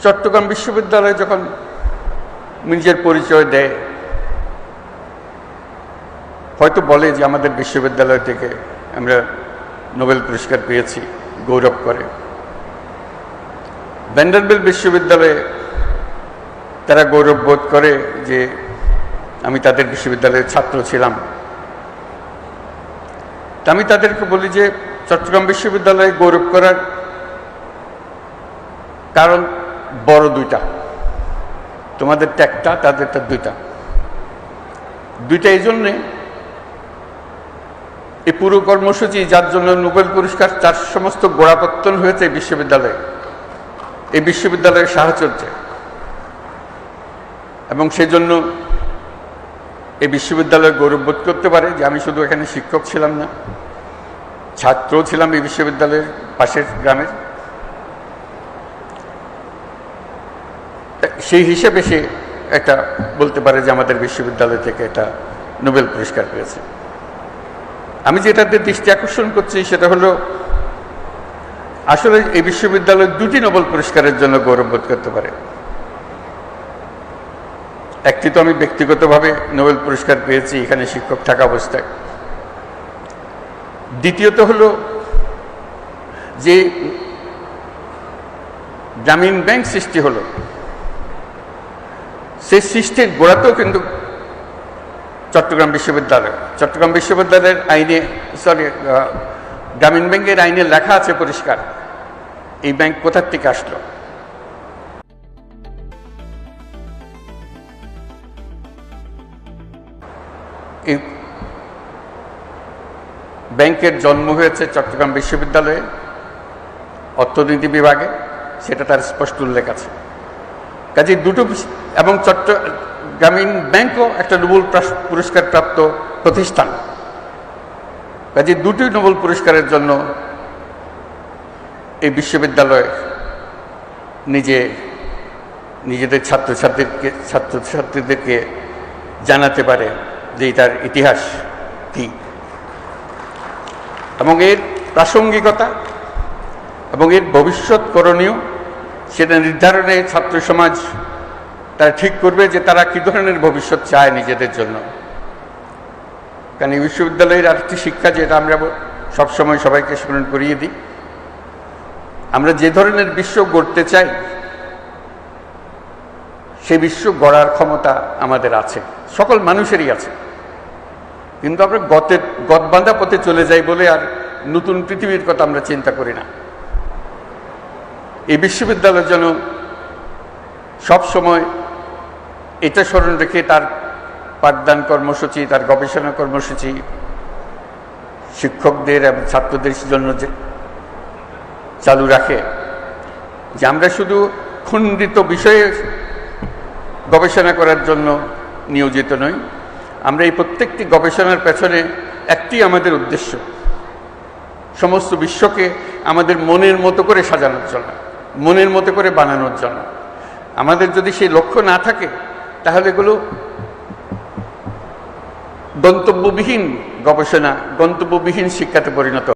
চট্টগ্রাম বিশ্ববিদ্যালয় যখন নিজের পরিচয় দেয়, হয়তো বলে যে আমাদের বিশ্ববিদ্যালয় থেকে আমরা নোবেল পুরস্কার পেয়েছি, গৌরব করে। ভ্যান্ডারবিল্ট বিশ্ববিদ্যালয়ে তারা গৌরব বোধ করে যে আমি তাদের বিশ্ববিদ্যালয়ের ছাত্র ছিলাম। তা আমি তাদেরকে বলি যে চট্টগ্রাম বিশ্ববিদ্যালয়ে গৌরব করার কারণ বড় দুইটা, তোমাদেরটা একটা, তাদেরটা দুইটা। এই জন্যে এই পুরো কর্মসূচি যার জন্য নোবেল পুরস্কার, তার সমস্ত গোড়াপত্তন হয়েছে এই বিশ্ববিদ্যালয়ের সাহচর্যে। এবং সেজন্য এই বিশ্ববিদ্যালয় গৌরববোধ করতে পারে যে আমি শুধু এখানে শিক্ষক ছিলাম না, ছাত্রও ছিলাম এই বিশ্ববিদ্যালয়ের পাশের গ্রামের। সেই হিসেবে সে একটা বলতে পারে যে আমাদের বিশ্ববিদ্যালয় থেকে একটা নোবেল পুরস্কার পেয়েছে। আমি যেটাতে দৃষ্টি আকর্ষণ করছি সেটা হলো আসলে এই বিশ্ববিদ্যালয় দুটি নোবেল পুরস্কারের জন্য গৌরববোধ করতে পারে। একটি তো আমি ব্যক্তিগতভাবে নোবেল পুরস্কার পেয়েছি এখানে শিক্ষক থাকা অবস্থায়। দ্বিতীয়ত হলো যে গ্রামীণ ব্যাংক সৃষ্টি হলো, সেই সৃষ্টির গোড়াতেও কিন্তু চট্টগ্রাম বিশ্ববিদ্যালয়ের আইনে, গ্রামীণ ব্যাংকের আইনে লেখা আছে পরিষ্কার এই ব্যাংক কোথার থেকে আসলো। এই ব্যাংকের জন্ম হয়েছে চট্টগ্রাম বিশ্ববিদ্যালয়ে অর্থনীতি বিভাগে, সেটা তার স্পষ্ট উল্লেখ আছে। কাজে দুটো, এবং গ্রামীণ ব্যাংকও একটা নোবেল পুরস্কার প্রাপ্ত প্রতিষ্ঠান। কাজে দুটি নোবেল পুরস্কারের জন্য এই বিশ্ববিদ্যালয় নিজেদের ছাত্রছাত্রীদেরকে জানাতে পারে যে এটার ইতিহাস কি, এবং এর প্রাসঙ্গিকতা এবং এর ভবিষ্যৎ করণীয় সেটা নির্ধারণে ছাত্র সমাজ তারা ঠিক করবে যে তারা কী ধরনের ভবিষ্যৎ চায় নিজেদের জন্য। কারণ এই বিশ্ববিদ্যালয়ের আরেকটি শিক্ষা, যেটা আমরা সবসময় সবাইকে স্মরণ করিয়ে দিই, আমরা যে ধরনের বিশ্ব গড়তে চাই সেই বিশ্ব গড়ার ক্ষমতা আমাদের আছে, সকল মানুষেরই আছে। কিন্তু আমরা গতবাঁধা পথে চলে যাই বলে আর নতুন পৃথিবীর কথা আমরা চিন্তা করি না। এই বিশ্ববিদ্যালয় যেন সবসময় এটা স্মরণ রেখে তার পাঠদান কর্মসূচি, তার গবেষণা কর্মসূচি শিক্ষকদের এবং ছাত্রদের জন্য যে চালু রাখে, যে আমরা শুধু খণ্ডিত বিষয়ে গবেষণা করার জন্য নিয়োজিত নই। আমরা এই প্রত্যেকটি গবেষণার পেছনে একটি আমাদের উদ্দেশ্য, সমস্ত বিশ্বকে আমাদের মনের মতো করে সাজানোর জন্য, মনের মতো করে বানানোর জন্য। আমাদের যদি সেই লক্ষ্য না থাকে তাহলে এগুলো গন্তব্যবিহীন গবেষণা, গন্তব্যবিহীন শিক্ষাতে পরিণত